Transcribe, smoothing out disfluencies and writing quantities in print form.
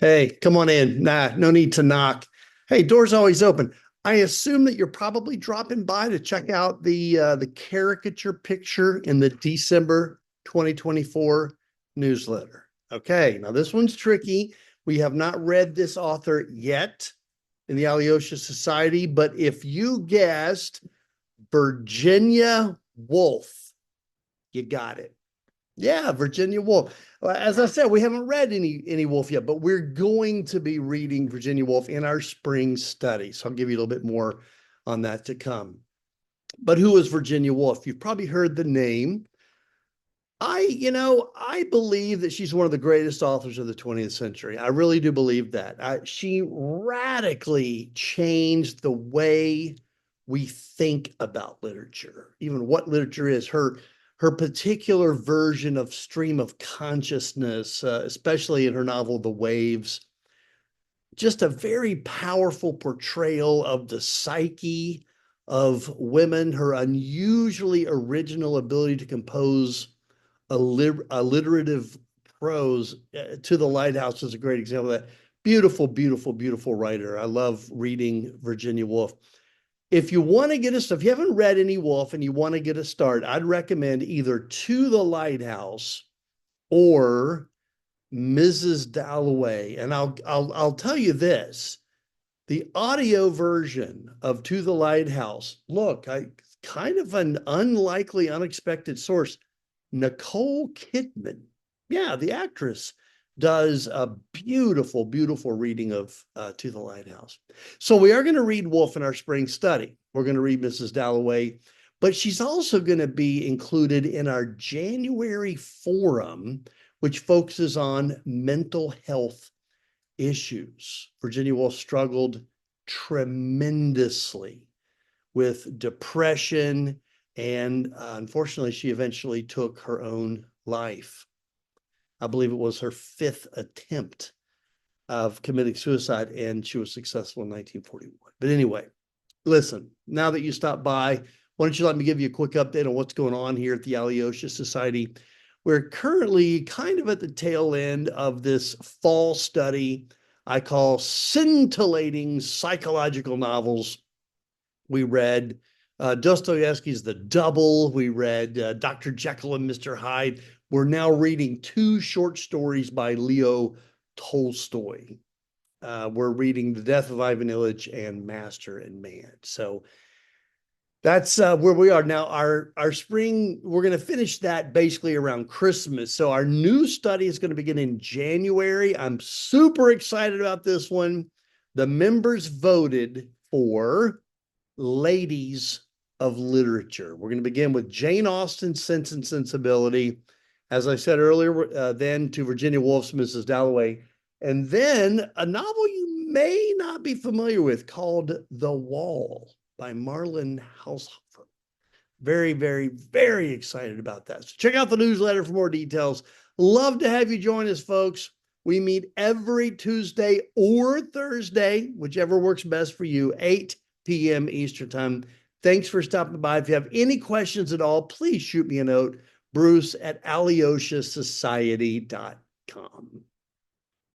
Hey, come on in. Nah, no need to knock. Hey, door's always open. I assume that you're probably dropping by to check out the caricature picture in the December 2024 newsletter. Okay, now this one's tricky. We have not read this author yet in the Alyosha Society, but if you guessed Virginia Woolf, you got it. Yeah, Virginia Woolf. As I said, we haven't read any Woolf yet, but we're going to be reading Virginia Woolf in our spring study. So I'll give you a little bit more on that to come. But who is Virginia Woolf? You've probably heard the name. I believe that she's one of the greatest authors of the 20th century. I really do believe that. She radically changed the way we think about literature, even what literature is. Her particular version of stream of consciousness, especially in her novel The Waves, just a very powerful portrayal of the psyche of women, her unusually original ability to compose alliterative prose. To the Lighthouse is a great example of that. Beautiful, beautiful, beautiful writer. I love reading Virginia Woolf. If you want to get a, if you haven't read any Woolf and you want to get a start, I'd recommend either To the Lighthouse or Mrs. Dalloway. And I'll tell you this: the audio version of To the Lighthouse. Look, I kind of an unlikely, unexpected source. Nicole Kidman, yeah, the actress, does a beautiful, beautiful reading of To the Lighthouse. So we are going to read Woolf in our spring study. We're going to read Mrs. Dalloway, but she's also going to be included in our January forum, which focuses on mental health issues. Virginia Woolf struggled tremendously with depression, and unfortunately, she eventually took her own life. I believe it was her fifth attempt of committing suicide, and she was successful in 1941. But anyway, listen, now that you stopped by, why don't you let me give you a quick update on what's going on here at the Alyosha Society? We're currently kind of at the tail end of this fall study I call scintillating psychological novels. We read Dostoevsky's The Double. We read Dr. Jekyll and Mr. Hyde. We're now reading two short stories by Leo Tolstoy. We're reading The Death of Ivan Ilyich and Master and Man. So that's where we are now. Our spring, we're going to finish that basically around Christmas. So our new study is going to begin in January. I'm super excited about this one. The members voted for Ladies of Literature. We're going to begin with Jane Austen's Sense and Sensibility. As I said earlier, then to Virginia Woolf's Mrs. Dalloway. And then a novel you may not be familiar with called The Wall by Marlon Haushofer. Very, very, very excited about that. So check out the newsletter for more details. Love to have you join us, folks. We meet every Tuesday or Thursday, whichever works best for you, 8 p.m. Eastern Time. Thanks for stopping by. If you have any questions at all, please shoot me a note, Bruce at alyoshasociety.com.